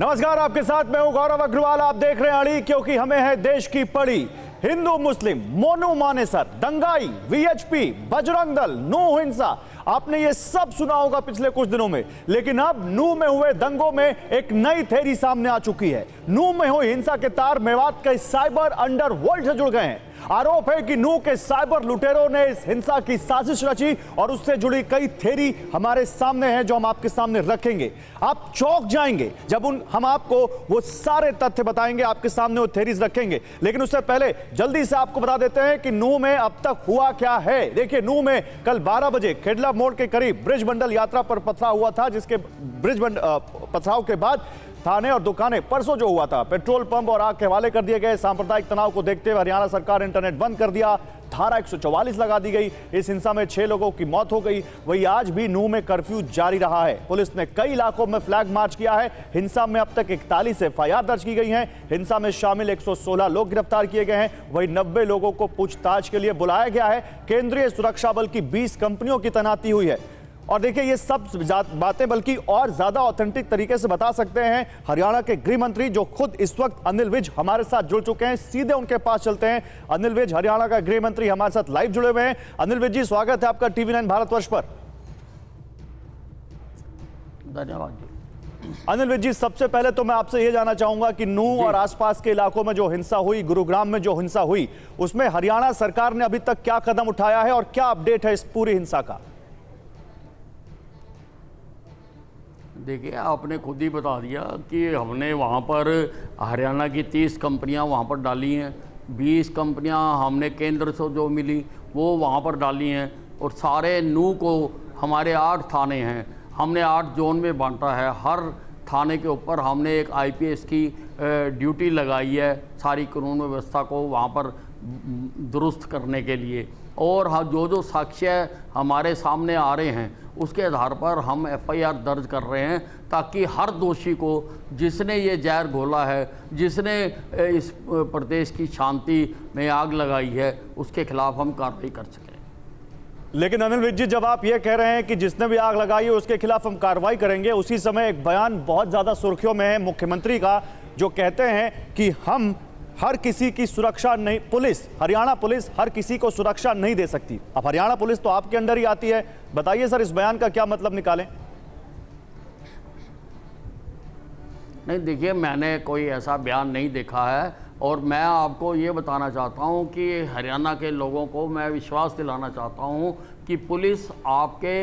नमस्कार, आपके साथ मैं हूं गौरव अग्रवाल। आप देख रहे हैं अड़ी, क्योंकि हमें है देश की पड़ी। हिंदू मुस्लिम, मोनू मानेसर, दंगाई, वीएचपी, बजरंग दल, नू हिंसा, आपने ये सब सुना होगा पिछले कुछ दिनों में। लेकिन अब नू में हुए दंगों में एक नई थ्योरी सामने आ चुकी है। नू में हुई हिंसा के तार मेवात के साइबर अंडरवर्ल्ड से जुड़ गए हैं। आरोप है कि नू के साइबर लुटेरों ने इस हिंसा की साजिश रची और उससे जुड़ी कई थ्योरी हमारे सामने हैं, जो हम आपके सामने रखेंगे। आप चौंक जाएंगे जब हम आपको वो सारे तथ्य बताएंगे, आपके सामने वो थ्योरीज रखेंगे। लेकिन उससे पहले जल्दी से आपको बता देते हैं कि नू में अब तक हुआ क्या है। देखिए, नू में कल 12 बजे खेडला मोड़ के करीब ब्रिज बंडल यात्रा पर पथराव हुआ था, जिसके पथराव के बाद थाने और दुकानें, परसों जो हुआ था, पेट्रोल पंप और आग के हवाले कर दिए गए। सांप्रदायिक तनाव को देखते हुए हरियाणा सरकार ने इंटरनेट बंद कर दिया। धारा 144 लगा दी गई। इस हिंसा में 6 लोगों की मौत हो गई। वही आज भी नू में कर्फ्यू जारी रहा है। पुलिस ने कई इलाकों में फ्लैग मार्च किया है। हिंसा में अब तक 41 एफआईआर दर्ज की गई हैं। हिंसा में शामिल 116 लोग गिरफ्तार किए गए हैं। वही 90 लोगों को पूछताछ के लिए बुलाया गया है। केंद्रीय सुरक्षा बल की 20 कंपनियों की तैनाती हुई है। और देखिए, ये सब बातें बल्कि और ज्यादा ऑथेंटिक तरीके से बता सकते हैं हरियाणा के गृह मंत्री, जो खुद इस वक्त अनिल विज हमारे साथ जुड़ चुके हैं। सीधे उनके पास चलते हैं। अनिल विज, हरियाणा का गृह मंत्री, हमारे साथ लाइव जुड़े हुए हैं। अनिल विज जी, स्वागत है आपका TV9 भारतवर्ष पर। धन्यवाद। अनिल विज जी, सबसे पहले तो मैं आपसे ये जानना चाहूंगा कि नू और आसपास के इलाकों में जो हिंसा हुई, गुरुग्राम में जो हिंसा हुई, उसमें हरियाणा सरकार ने अभी तक क्या कदम उठाया है और क्या अपडेट है इस पूरी हिंसा का? देखिए, आपने खुद ही बता दिया कि हमने वहाँ पर हरियाणा की 30 कंपनियाँ वहाँ पर डाली हैं। 20 कंपनियाँ हमने केंद्र से जो मिली वो वहाँ पर डाली हैं। और सारे नू को हमारे 8 थाने हैं, हमने 8 जोन में बांटा है। हर थाने के ऊपर हमने एक IPS की ड्यूटी लगाई है, सारी कानून व्यवस्था को वहाँ पर दुरुस्त करने के लिए। और जो साक्ष्य हमारे सामने आ रहे हैं उसके आधार पर हम FIR दर्ज कर रहे हैं, ताकि हर दोषी को, जिसने ये जहर घोला है, जिसने इस प्रदेश की शांति में आग लगाई है, उसके खिलाफ हम कार्रवाई कर सकें। लेकिन अनिल विज जी, जब आप ये कह रहे हैं कि जिसने भी आग लगाई है उसके खिलाफ हम कार्रवाई करेंगे, उसी समय एक बयान बहुत ज्यादा सुर्खियों में है मुख्यमंत्री का, जो कहते हैं कि हम हर किसी की सुरक्षा नहीं, हरियाणा पुलिस हर किसी को सुरक्षा नहीं दे सकती। अब हरियाणा पुलिस तो आपके अंडर ही आती है। बताइए सर, इस बयान का क्या मतलब निकालें? नहीं, देखिए, मैंने कोई ऐसा बयान नहीं देखा है। और मैं आपको ये बताना चाहता हूँ कि हरियाणा के लोगों को मैं विश्वास दिलाना चाहता हूँ कि पुलिस आपके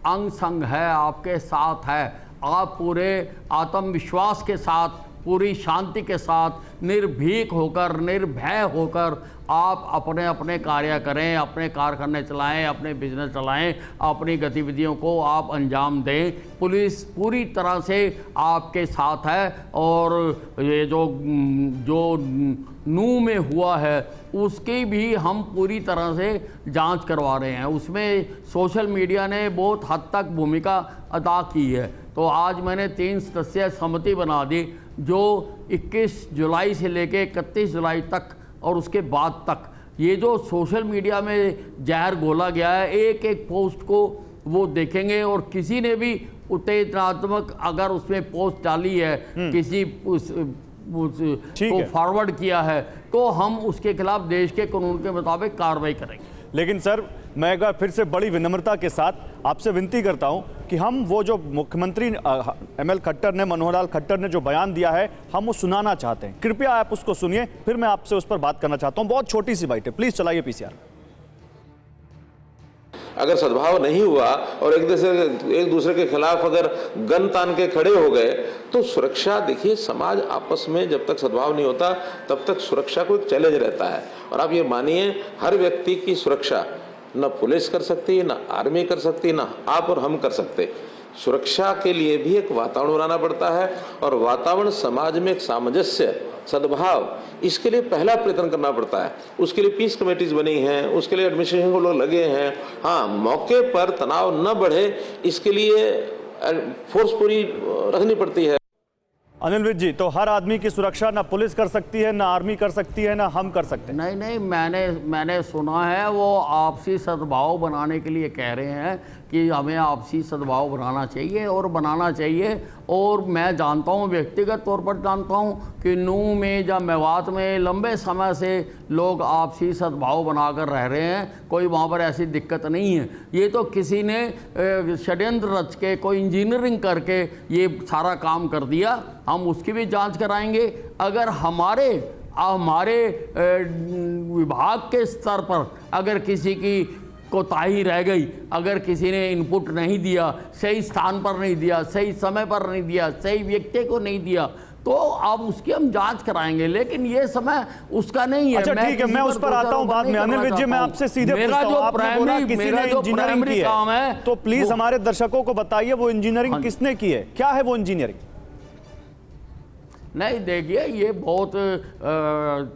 अंग संग है, आपके साथ है। आप पूरे आत्मविश्वास के साथ, पूरी शांति के साथ, निर्भीक होकर, निर्भय होकर आप अपने अपने कार्य करें, अपने कारखाने चलाएं, अपने बिजनेस चलाएं, अपनी गतिविधियों को आप अंजाम दें। पुलिस पूरी तरह से आपके साथ है। और ये जो नू में हुआ है उसकी भी हम पूरी तरह से जांच करवा रहे हैं। उसमें सोशल मीडिया ने बहुत हद तक भूमिका अदा की है। तो आज मैंने 3 सदस्यीय समिति बना दी, जो 21 जुलाई से लेकर 31 जुलाई तक और उसके बाद तक ये जो सोशल मीडिया में जहर घोला गया है, एक एक पोस्ट को वो देखेंगे। और किसी ने भी उत्तेजनात्मक अगर उसमें पोस्ट डाली है, किसी को फॉरवर्ड किया है, तो हम उसके खिलाफ देश के कानून के मुताबिक कार्रवाई करेंगे। लेकिन सर, मैं एक बार फिर से बड़ी विनम्रता के साथ आपसे विनती करता हूं कि हम वो जो मुख्यमंत्री ML खट्टर ने, मनोहर लाल खट्टर ने जो बयान दिया है, हम वो सुनाना चाहते हैं। कृपया आप उसको सुनिए, फिर मैं आपसे उस पर बात करना चाहता हूं। बहुत छोटी सी बाइट है, प्लीज चलाइए PCR। अगर सद्भाव नहीं हुआ और एक दूसरे के खिलाफ अगर गन तान के खड़े हो गए, तो सुरक्षा, देखिए, समाज आपस में जब तक सद्भाव नहीं होता तब तक सुरक्षा को एक चैलेंज रहता है। और आप ये मानिए, हर व्यक्ति की सुरक्षा न पुलिस कर सकती है, न आर्मी कर सकती है, न आप और हम कर सकते। सुरक्षा के लिए भी एक वातावरण बनाना पड़ता है। और वातावरण, समाज में एक सामंजस्य, सद्भाव, इसके लिए पहला प्रयत्न करना पड़ता है। उसके लिए पीस कमेटीज बनी हैं, उसके लिए एडमिनिस्ट्रेशन को लोग लगे हैं। हाँ, मौके पर तनाव न बढ़े, इसके लिए फोर्स पूरी रखनी पड़ती है। अनिल विज जी, तो हर आदमी की सुरक्षा ना पुलिस कर सकती है, ना आर्मी कर सकती है, ना हम कर सकते हैं? नहीं, मैंने सुना है वो आपसी सद्भाव बनाने के लिए कह रहे हैं कि हमें आपसी सद्भाव बनाना चाहिए और बनाना चाहिए। और मैं जानता हूँ, व्यक्तिगत तौर पर जानता हूँ कि नूंह में या मेवात में लंबे समय से लोग आपसी सद्भाव बनाकर रह रहे हैं, कोई वहाँ पर ऐसी दिक्कत नहीं है। ये तो किसी ने षड्यंत्र रच के, कोई इंजीनियरिंग करके ये सारा काम कर दिया। हम उसकी भी जांच कराएंगे। अगर हमारे विभाग के स्तर पर अगर किसी की कोताही रह गई, अगर किसी ने इनपुट नहीं दिया, सही स्थान पर नहीं दिया, सही समय पर नहीं दिया, सही व्यक्ति को नहीं दिया, तो अब उसकी हम जांच कराएंगे। लेकिन ये समय उसका नहीं है। अच्छा ठीक है, मैं उस पर आता हूं बाद में। अनिल विज जी, मैं आपसे सीधे पूछता हूं, आपने बोला किसी ने इंजीनियरिंग की है, तो प्लीज हमारे दर्शकों को बताइए वो इंजीनियरिंग किसने की है, क्या है वो इंजीनियरिंग? नहीं, देखिए, ये बहुत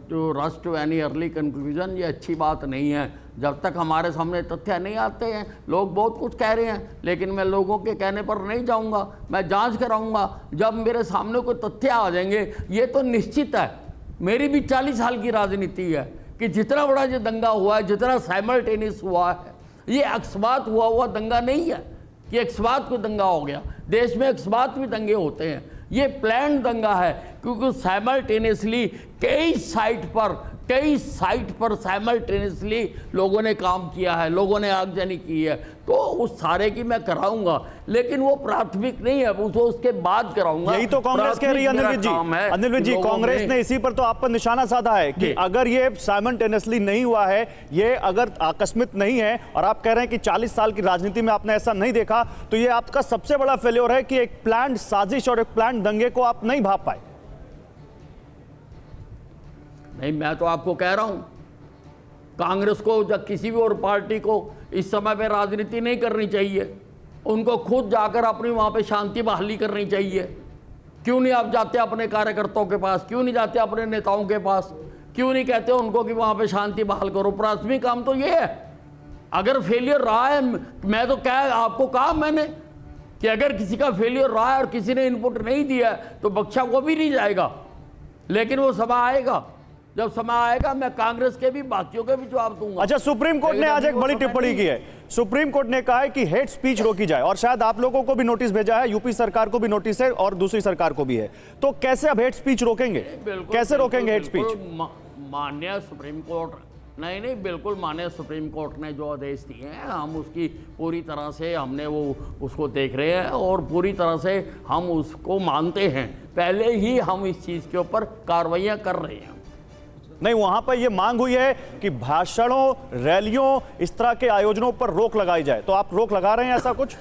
जो rush to any early conclusion, ये अच्छी बात नहीं है। जब तक हमारे सामने तथ्य नहीं आते हैं, लोग बहुत कुछ कह रहे हैं, लेकिन मैं लोगों के कहने पर नहीं जाऊंगा, मैं जांच कराऊंगा। जब मेरे सामने कोई तथ्य आ जाएंगे, ये तो निश्चित है, मेरी भी 40 साल की राजनीति है कि जितना बड़ा ये दंगा हुआ है, जितना साइमल्टेनियस हुआ है, ये अकस्मात हुआ दंगा नहीं है कि अकस्मात को दंगा हो गया। देश में अकस्मात भी दंगे होते हैं, ये प्लान दंगा है, क्योंकि साइमल्टेनियसली कई साइट पर साइमल्टेनियसली लोगों ने काम किया है, लोगों ने आगजनी की है। तो उस सारे की मैं कराऊंगा, लेकिन वो प्राथमिक नहीं है, वो उसके बाद कराऊंगा। यही तो कांग्रेस कह रही है अनिल विज जी। कांग्रेस ने इसी पर तो आप पर निशाना साधा है कि अगर ये साइमल्टेनियसली नहीं हुआ है, ये अगर आकस्मिक नहीं है, और आप कह रहे हैं कि 40 साल की राजनीति में आपने ऐसा नहीं देखा, तो ये आपका सबसे बड़ा फेल्योर है कि एक प्लान्ड साजिश और एक प्लान्ड दंगे को आप नहीं भाप पाए। नहीं, मैं तो आपको कह रहा हूं, कांग्रेस को या किसी भी और पार्टी को इस समय पे राजनीति नहीं करनी चाहिए। उनको खुद जाकर अपनी वहां पे शांति बहाली करनी चाहिए। क्यों नहीं आप जाते अपने कार्यकर्ताओं के पास, क्यों नहीं जाते अपने नेताओं के पास, क्यों नहीं कहते उनको कि वहां पे शांति बहाल करो? प्राथमिक काम तो ये है। अगर फेलियर रहा है, मैं तो आपको कहा मैंने कि अगर किसी का फेलियर रहा है और किसी ने इनपुट नहीं दिया तो बख्शा वो भी नहीं जाएगा। लेकिन वो समय आएगा, जब समय आएगा मैं कांग्रेस के भी, बाकियों के भी जवाब दूंगा। अच्छा, सुप्रीम कोर्ट ने आज एक बड़ी टिप्पणी की है। सुप्रीम कोर्ट ने कहा है कि हेट स्पीच रोकी जाए, और शायद आप लोगों को भी नोटिस भेजा है, यूपी सरकार को भी नोटिस है और दूसरी सरकार को भी है। तो कैसे अब हेट स्पीच रोकेंगे, कैसे रोकेंगे हेट स्पीच? माननीय सुप्रीम कोर्ट, नहीं, बिल्कुल माननीय सुप्रीम कोर्ट ने जो आदेश दिए हैं, हम उसकी पूरी तरह से हमने उसको देख रहे हैं और पूरी तरह से हम उसको मानते हैं। पहले ही हम इस चीज़ के ऊपर कार्रवाइयाँ कर रहे हैं। नहीं, वहां पर यह मांग हुई है कि भाषणों, रैलियों, इस तरह के आयोजनों पर रोक लगाई जाए, तो आप रोक लगा रहे हैं ऐसा कुछ?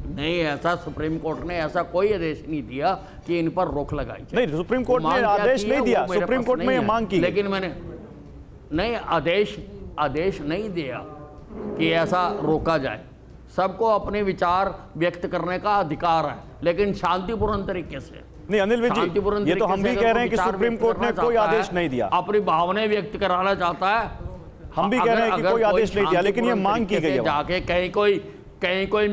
नहीं, ऐसा सुप्रीम कोर्ट ने ऐसा कोई आदेश नहीं दिया कि इन पर रोक लगाई जाए। नहीं, सुप्रीम कोर्ट ने आदेश नहीं दिया, सुप्रीम कोर्ट में यह मांग की, लेकिन मैंने नहीं आदेश नहीं दिया कि ऐसा रोका जाए। सबको अपने विचार व्यक्त करने का अधिकार है, लेकिन शांतिपूर्ण तरीके से। नहीं अनिल विज जी, ये तो हम भी कह रहे हैं कि सुप्रीम कोर्ट ने कोई आदेश नहीं दिया, अपनी भावनाएं व्यक्त कराना चाहता है। हम भी कह रहे हैं कि कोई आदेश नहीं दिया, लेकिन ये मांग की गई है। जाके कहीं कोई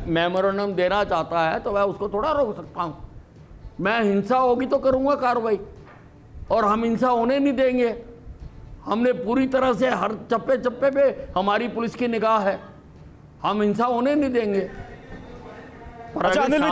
मेमोरेंडम देना चाहता है तो मैं उसको थोड़ा रोक सकता हूं। मैं हिंसा होगी तो करूंगा कार्रवाई, और हम हिंसा होने नहीं देंगे। हमने पूरी तरह से हर चप्पे चप्पे पे हमारी पुलिस की निगाह है, हम हिंसा होने नहीं देंगे। अच्छा अनिल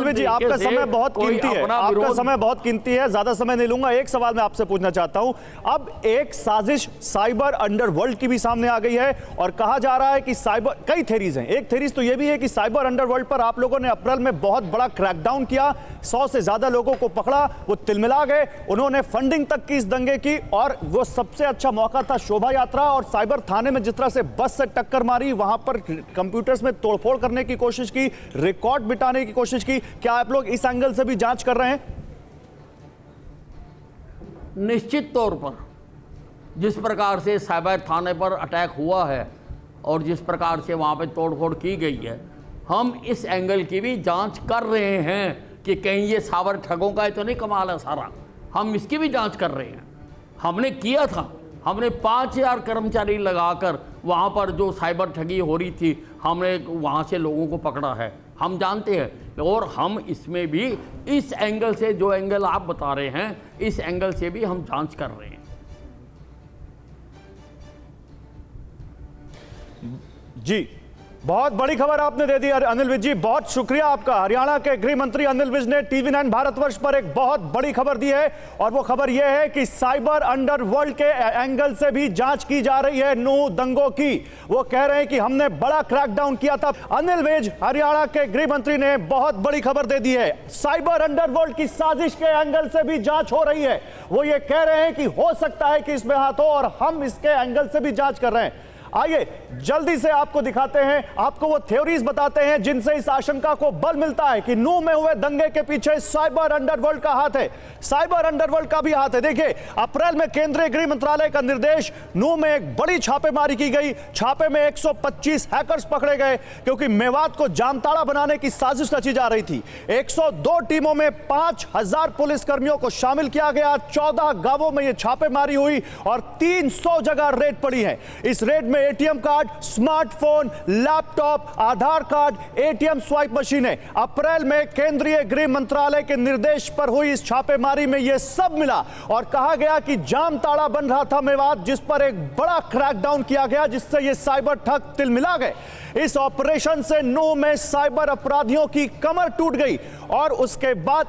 विज जी, आपका समय बहुत कीमती है, आपका समय बहुत कीमती है, ज्यादा समय नहीं लूंगा। एक सवाल मैं आपसे पूछना चाहता हूं। अब एक साजिश साइबर अंडरवर्ल्ड की भी सामने आ गई है, और कहा जा रहा है कि साइबर, कई थेरीज हैं। एक थेरीज तो यह भी है कि साइबर अंडरवर्ल्ड पर आप लोगों ने अप्रैल में बहुत बड़ा क्रैकडाउन किया, 100 से ज्यादा लोगों को पकड़ा, वो तिलमिला गए, उन्होंने फंडिंग तक की इस दंगे की, और वो सबसे अच्छा मौका था शोभा यात्रा और साइबर थाने में जिस तरह से बस से टक्कर मारी, वहां पर कंप्यूटर्स में तोड़फोड़ करने की कोशिश की, रिकॉर्ड बिटाने की कोशिश की। क्या आप लोग इस एंगल से भी जांच कर रहे हैं? निश्चित तौर पर जिस प्रकार से साइबर थाने पर अटैक हुआ है और जिस प्रकार से वहां पे तोड़फोड़ की गई है, हम इस एंगल की भी जांच कर रहे हैं कि कहीं ये साइबर ठगों का तो नहीं कमाल है सारा। हम इसकी भी जांच कर रहे हैं। हमने किया था, हमने 5000 कर्मचारी लगाकर वहां पर जो साइबर ठगी हो रही थी, हमने वहां से लोगों को पकड़ा है, हम जानते हैं। और हम इसमें भी इस एंगल से, जो एंगल आप बता रहे हैं, इस एंगल से भी हम जांच कर रहे हैं। जी, बहुत बड़ी खबर आपने दे दी अनिल विज जी, बहुत शुक्रिया आपका। हरियाणा के गृह मंत्री अनिल विज ने TV9 भारतवर्ष पर एक बहुत बड़ी खबर दी है और वो खबर यह है कि साइबर अंडरवर्ल्ड के एंगल से भी जांच की जा रही है नूह दंगों की। वो कह रहे हैं कि हमने बड़ा क्रैकडाउन किया था। अनिल विज, हरियाणा के गृह मंत्री, ने बहुत बड़ी खबर दे दी है। साइबर अंडरवर्ल्ड की साजिश के एंगल से भी जांच हो रही है। वो ये कह रहे हैं कि हो सकता है कि इसमें हाथ हो और हम इसके एंगल से भी जांच कर रहे हैं। आइए जल्दी से आपको दिखाते हैं, आपको वो थ्योरीज बताते हैं जिनसे इस आशंका को बल मिलता है कि नूह में हुए दंगे के पीछे साइबर अंडरवर्ल्ड का हाथ है। साइबर अंडरवर्ल्ड का भी हाथ है। देखिए, अप्रैल में केंद्रीय गृह मंत्रालय का निर्देश, नूह में एक बड़ी छापेमारी की गई। छापे में 125 हैकर्स पकड़े गए क्योंकि मेवात को जामताड़ा बनाने की साजिश रची जा रही थी। 102 टीमों में 5000 पुलिसकर्मियों को शामिल किया गया। 14 गांवों में यह छापेमारी हुई और 300 जगह रेड पड़ी है। इस रेड में एटीएम कार्ड, स्मार्टफोन, लैपटॉप, आधार कार्ड, एटीएम स्वाइप मशीनें। अप्रैल में केंद्रीय गृह मंत्रालय के निर्देश पर हुई इस छापेमारी में यह सब मिला और कहा गया कि जामताड़ा बन रहा था मेवात, जिस पर एक बड़ा क्रैकडाउन किया गया, जिससे ये साइबर ठग तिलमिला गए। इस ऑपरेशन से नूह में साइबर अपराधियों की कमर टूट गई और उसके बाद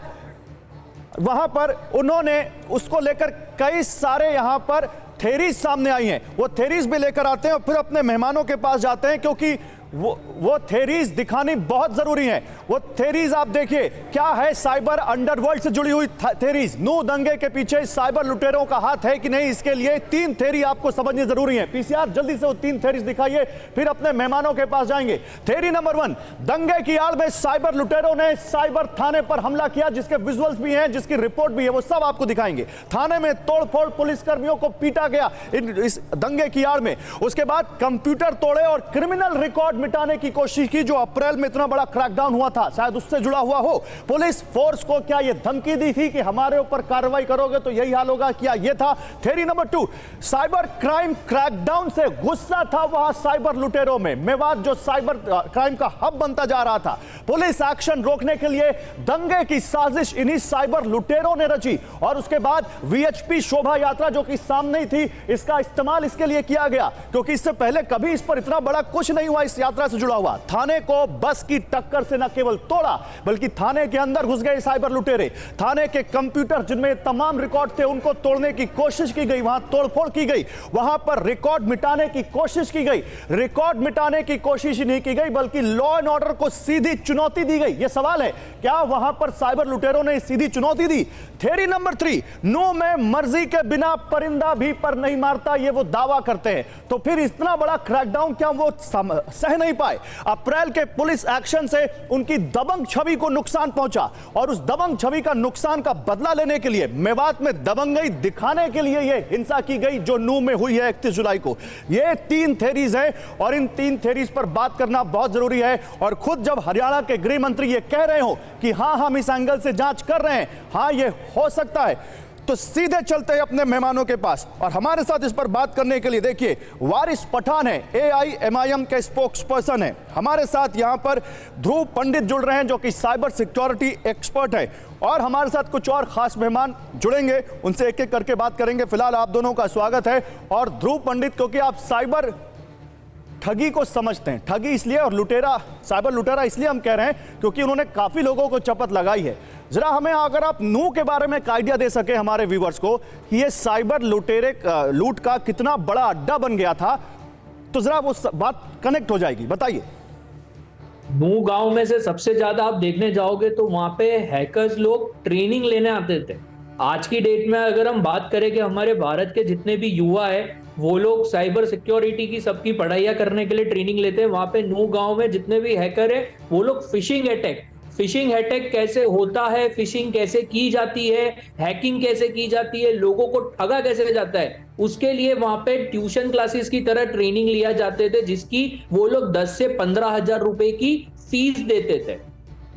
वहां पर उन्होंने उसको लेकर कई सारे यहां पर थेरीज सामने आई हैं। वो थेरीज भी लेकर आते हैं और फिर अपने मेहमानों के पास जाते हैं क्योंकि वो थेरीज दिखानी बहुत जरूरी है। वो थेरीज आप देखिए क्या है, साइबर अंडरवर्ल्ड से जुड़ी हुई थेरीज। नूह दंगे के पीछे साइबर लुटेरों का हाथ है कि नहीं, इसके लिए 3 थेरी आपको समझनी जरूरी है। पीसीआर जल्दी से वो 3 थेरीज दिखाइए, फिर अपने मेहमानों के पास जाएंगे। थेरी नंबर 1, दंगे की आड़ में साइबर लुटेरों ने साइबर थाने पर हमला किया, जिसके विजुअल्स भी हैं, जिसकी रिपोर्ट भी है, वो सब आपको दिखाएंगे। थाने में तोड़फोड़, पुलिसकर्मियों को पीटा गया इस दंगे की आड़ में। उसके बाद कंप्यूटर तोड़े और क्रिमिनल रिकॉर्ड मिटाने की कोशिश की, जो अप्रैल में इतना बड़ा क्रैकडाउन हुआ था, शायद उससे जुड़ा हुआ हो। पुलिस फोर्स को क्या यह धमकी दी थी कि हमारे ऊपर कार्रवाई करोगे तो यही हाल होगा, क्या यह था? Theory number 2, cyber crime crackdown से गुस्सा था वहां साइबर लुटेरों में। मेवात जो साइबर क्राइम का हब बनता जा रहा था, पुलिस एक्शन रोकने के लिए दंगे की साजिश इन्हीं साइबर लुटेरों ने रची और उसके बाद वीएचपी शोभा यात्रा जो कि सामने ही थी, इसका इस्तेमाल इसके लिए किया गया क्योंकि इससे पहले कभी इस पर इतना बड़ा कुछ नहीं हुआ। इस यात्रा से जुड़ा हुआ थाने को बस की टक्कर से न केवल तोड़ा बल्कि थाने के अंदर घुस गए साइबर लुटेरे। थाने के कंप्यूटर जिनमें तमाम रिकॉर्ड थे उनको तोड़ने की कोशिश की गई, वहां तोड़फोड़ की गई, वहां पर रिकॉर्ड मिटाने की कोशिश की गई। रिकॉर्ड मिटाने की कोशिश ही नहीं की गई बल्कि लॉ एंड ऑर्डर को सीधी चुनौती दी गई। यह सवाल है, क्या वहां पर साइबर लुटेरों ने सीधी चुनौती दी? थ्योरी नंबर 3, नूह में मर्जी के बिना परिंदा भी पर नहीं मारता, ये वो दावा करते हैं। तो फिर इतना बड़ा क्रैकडाउन क्या वो सह नहीं पाए? अप्रैल के पुलिस एक्शन से उनकी दबंग छवि को नुकसान पहुंचा और उस दबंग छवि का नुकसान का बदला लेने के लिए, मेवात में दबंगई दिखाने के लिए यह हिंसा की गई जो नूह में हुई है 31 जुलाई को। ये 3 थ्योरीज हैं और इन 3 थ्योरीज पर बात करना बहुत जरूरी है। और खुद जब हरियाणा के गृह मंत्री ये कह रहे हो कि हां हम इस एंगल से जांच कर रहे हैं, हां ये हो सकता है, तो सीधे चलते हैं अपने मेहमानों के पास और हमारे साथ इस पर बात करने के लिए देखिए वारिस पठान है, AIMIM के स्पोक्स पर्सन है। हमारे साथ यहां पर ध्रुव पंडित जुड़ रहे हैं जो कि साइबर सिक्योरिटी एक्सपर्ट है और हमारे साथ कुछ और खास मेहमान जुड़ेंगे, उनसे एक एक करके बात करेंगे। फिलहाल आप दोनों का स्वागत है। और ध्रुव पंडित, क्योंकि आप साइबर ठगी को समझते हैं, ठगी इसलिए और लुटेरा, साइबर लुटेरा इसलिए हम कह रहे हैं क्योंकि उन्होंने काफी लोगों को चपत लगाई है। जरा हमें अगर आप नूह के बारे में एक आइडिया दे सके हमारे व्यूवर्स को कि ये साइबर लुटेरे लूट का कितना बड़ा अड्डा बन गया था, तो जरा वो बात कनेक्ट हो जाएगी, बताइए। नूह गांव में से सबसे ज्यादा आप देखने जाओगे तो वहां पे हैकर्स लोग ट्रेनिंग लेने आते थे। आज की डेट में अगर हम बात करें कि हमारे भारत के जितने भी युवा है वो लोग साइबर सिक्योरिटी की सबकी पढ़ाइयाँ करने के लिए ट्रेनिंग लेते हैं। वहां पे नूह गांव में जितने भी हैकर है वो लोग फिशिंग अटैक कैसे होता है, फिशिंग कैसे की जाती है, हैकिंग कैसे की जाती है, लोगों को ठगा कैसे जाता है, उसके लिए वहां पे ट्यूशन क्लासेस की तरह ट्रेनिंग लिया जाते थे जिसकी वो लोग 10 से 15 हजार रुपए की फीस देते थे।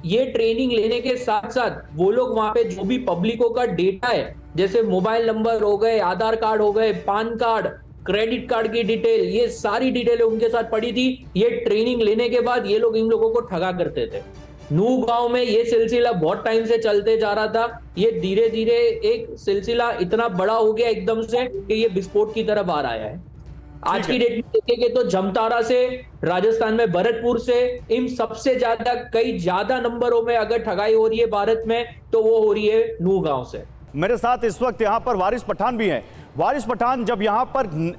ये ट्रेनिंग लेने के साथ साथ वो लोग वहां पे जो भी पब्लिकों का डेटा है, जैसे मोबाइल नंबर हो गए, आधार कार्ड हो गए, पान कार्ड, क्रेडिट कार्ड की डिटेल, ये सारी डिटेलें उनके साथ पड़ी थी। ये ट्रेनिंग लेने के बाद ये लोग इन लोगों को ठगा करते थे। नूह गांव में ये सिलसिला बहुत टाइम से चलते जा रहा था। ये धीरे धीरे एक सिलसिला इतना बड़ा हो गया एकदम से कि ये विस्फोट की तरफ आ रहा है। आज की डेट में देखेंगे तो जमतारा से, राजस्थान में भरतपुर से, इन सबसे ज्यादा कई ज्यादा नंबरों में अगर ठगाई हो रही है भारत में तो वो हो रही है नूह गांव से। मेरे साथ इस वक्त यहां पर वारिस पठान भी हैं। वारिस पठान, जब यहां पर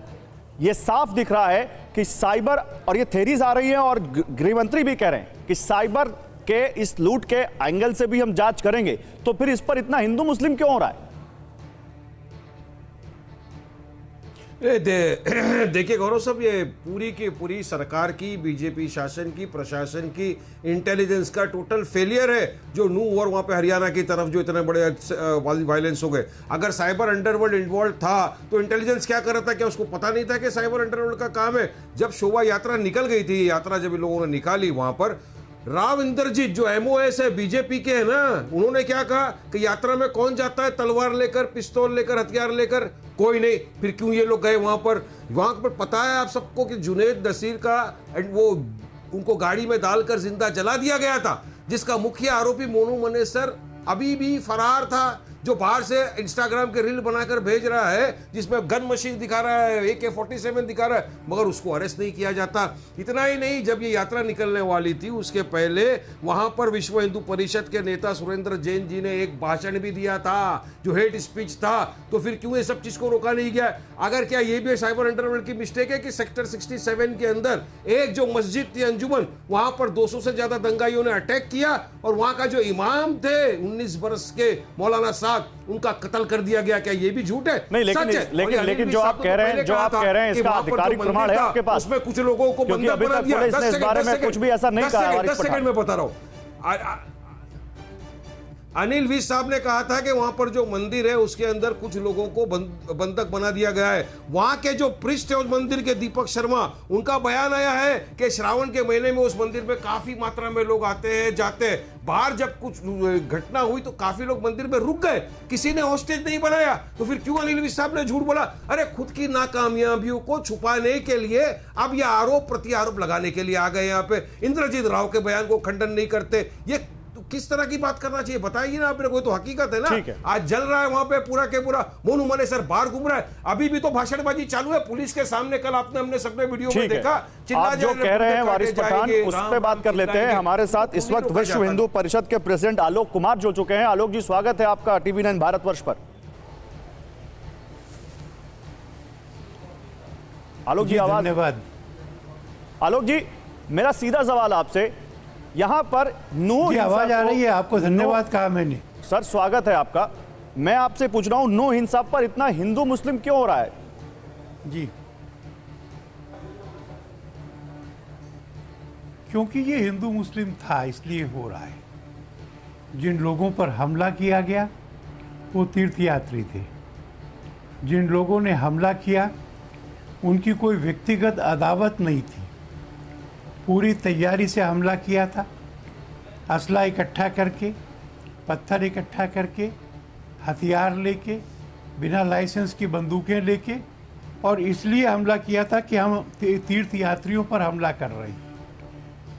ये साफ दिख रहा है कि साइबर, और ये थेरीज आ रही हैं और गृह मंत्री भी कह रहे हैं कि साइबर के इस लूट के एंगल से भी हम जांच करेंगे, तो फिर इस पर इतना हिंदू मुस्लिम क्यों हो रहा है? देखिए गौरव साहब, ये पूरी की पूरी सरकार की, बीजेपी शासन की, प्रशासन की इंटेलिजेंस का टोटल फेलियर है, जो नूह और वहां पे हरियाणा की तरफ जो इतने बड़े वायलेंस हो गए। अगर साइबर अंडरवर्ल्ड इन्वॉल्व था तो इंटेलिजेंस क्या कर रहा था? क्या उसको पता नहीं था कि साइबर अंडरवर्ल्ड का काम है? जब शोभा यात्रा निकल गई थी, यात्रा जब इन लोगों ने निकाली, वहां पर राव इंद्रजीत जो एमओएस है बीजेपी के है ना, उन्होंने क्या कहा कि यात्रा में कौन जाता है तलवार लेकर, पिस्तौल लेकर, हथियार लेकर? कोई नहीं। फिर क्यों ये लोग गए वहां पर? वहां पर पता है आप सबको कि जुनेद नसीर का वो उनको गाड़ी में डालकर जिंदा जला दिया गया था, जिसका मुख्य आरोपी मोनू मनेसर अभी भी फरार था, जो बाहर से इंस्टाग्राम के रील बनाकर भेज रहा है जिसमें गन मशीन दिखा रहा है, AK-47 दिखा रहा है, मगर उसको अरेस्ट नहीं किया जाता। इतना ही नहीं, जब ये यात्रा निकलने वाली थी उसके पहले वहां पर विश्व हिंदू परिषद के नेता सुरेंद्र जैन जी ने एक भाषण भी दिया था जो हेट स्पीच था। तो फिर क्यों ये सब चीज को रोका नहीं गया? अगर क्या ये भी साइबर अंडरवर्ल्ड की मिस्टेक है कि सेक्टर 67 के अंदर एक जो मस्जिद थी अंजुमन, वहां पर 200 से ज्यादा दंगाइयों ने अटैक किया और वहां का जो इमाम थे 19 बरस के मौलाना साहब, उनका कत्ल कर दिया गया? क्या ये भी झूठ है? नहीं, लेकिन जो आप कह रहे हैं इसका आधिकारिक प्रमाण है आपके पास? उसमें कुछ लोगों को बंधक बना दिया। पुलिस ने इस बारे में कुछ भी ऐसा नहीं कहा। 10 सेकंड में बता रहा हूं। अनिल विज साहब ने कहा था कि वहां पर जो मंदिर है उसके अंदर कुछ लोगों को बंधक बना दिया गया है। वहां के जो प्रिस्ट है उस मंदिर के, दीपक शर्मा, उनका बयान आया है कि श्रावण के महीने में उस मंदिर में काफी मात्रा में लोग आते हैं जाते हैं। बाहर जब कुछ घटना हुई तो काफी लोग मंदिर में रुक गए, किसी ने हॉस्टेज नहीं बनाया। तो फिर क्यों अनिल विज साहब ने झूठ बोला? अरे खुद की नाकामयाबियों को छुपाने के लिए अब ये आरोप प्रति आरोप लगाने के लिए आ गए यहाँ पे। इंद्रजीत राव के बयान को खंडन नहीं करते। ये किस तरह की बात करना चाहिए बताइए ना आपने? कोई तो हकीकत है ना। आज जल रहा है वहां पे पूरा के पूरा, मोनू मनेसर बाहर घूम रहा है, अभी भी तो भाषणबाजी चालू है पुलिस के सामने। कल आपने हमने सबने वीडियो में देखा। आप जो कह रहे हैं वारिस पठान, उस पर बात कर लेते हैं। हमारे साथ इस वक्त विश्व हिंदू परिषद के प्रेसिडेंट आलोक कुमार जुड़ चुके हैं। आलोक जी, स्वागत है आपका TV9 भारतवर्ष पर। आलोक जी, आवाज। धन्यवाद। आलोक जी, मेरा सीधा सवाल आपसे, यहां पर नूह आवाज आ रही है आपको? धन्यवाद कहा मैंने। सर स्वागत है आपका। मैं आपसे पूछ रहा हूं, नूह हिंसा पर इतना हिंदू मुस्लिम क्यों हो रहा है? जी, क्योंकि ये हिंदू मुस्लिम था इसलिए हो रहा है। जिन लोगों पर हमला किया गया वो तीर्थयात्री थे। जिन लोगों ने हमला किया उनकी कोई व्यक्तिगत अदावत नहीं थी, पूरी तैयारी से हमला किया था। असला इकट्ठा करके, पत्थर इकट्ठा करके, हथियार लेके, बिना लाइसेंस की बंदूकें लेके, और इसलिए हमला किया था कि हम तीर्थ यात्रियों पर हमला कर रहे हैं।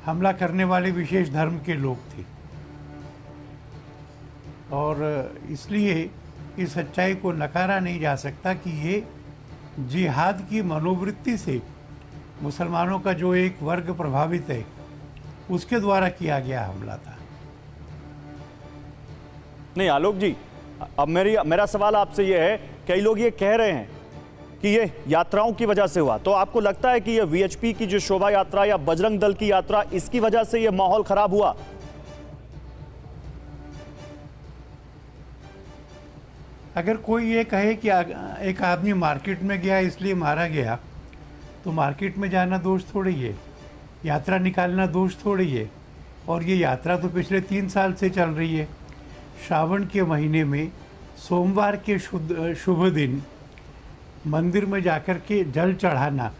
हमला करने वाले विशेष धर्म के लोग थे और इसलिए इस सच्चाई को नकारा नहीं जा सकता कि ये जिहाद की मनोवृत्ति से मुसलमानों का जो एक वर्ग प्रभावित है उसके द्वारा किया गया हमला था। नहीं आलोक जी, अब मेरा सवाल आपसे यह है, कई लोग ये कह रहे हैं कि ये यात्राओं की वजह से हुआ, तो आपको लगता है कि ये VHP की जो शोभा यात्रा या बजरंग दल की यात्रा, इसकी वजह से ये माहौल खराब हुआ? अगर कोई ये कहे कि एक आदमी मार्केट में गया इसलिए मारा गया, तो मार्केट में जाना दोष थोड़ी है, यात्रा निकालना दोष थोड़ी है। और ये यात्रा तो पिछले 3 साल से चल रही है। श्रावण के महीने में सोमवार के शुभ दिन मंदिर में जाकर के जल चढ़ाना,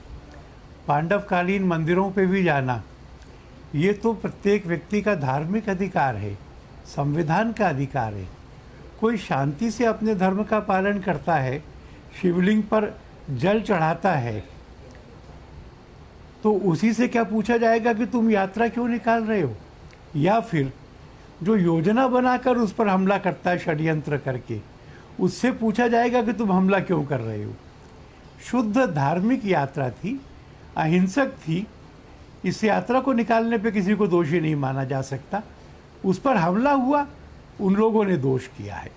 पांडवकालीन मंदिरों पे भी जाना, ये तो प्रत्येक व्यक्ति का धार्मिक अधिकार है, संविधान का अधिकार है। कोई शांति से अपने धर्म का पालन करता है, शिवलिंग पर जल चढ़ाता है, तो उसी से क्या पूछा जाएगा कि तुम यात्रा क्यों निकाल रहे हो? या फिर जो योजना बनाकर उस पर हमला करता है षड्यंत्र करके, उससे पूछा जाएगा कि तुम हमला क्यों कर रहे हो? शुद्ध धार्मिक यात्रा थी, अहिंसक थी। इस यात्रा को निकालने पे किसी को दोषी नहीं माना जा सकता। उस पर हमला हुआ, उन लोगों ने दोष किया है।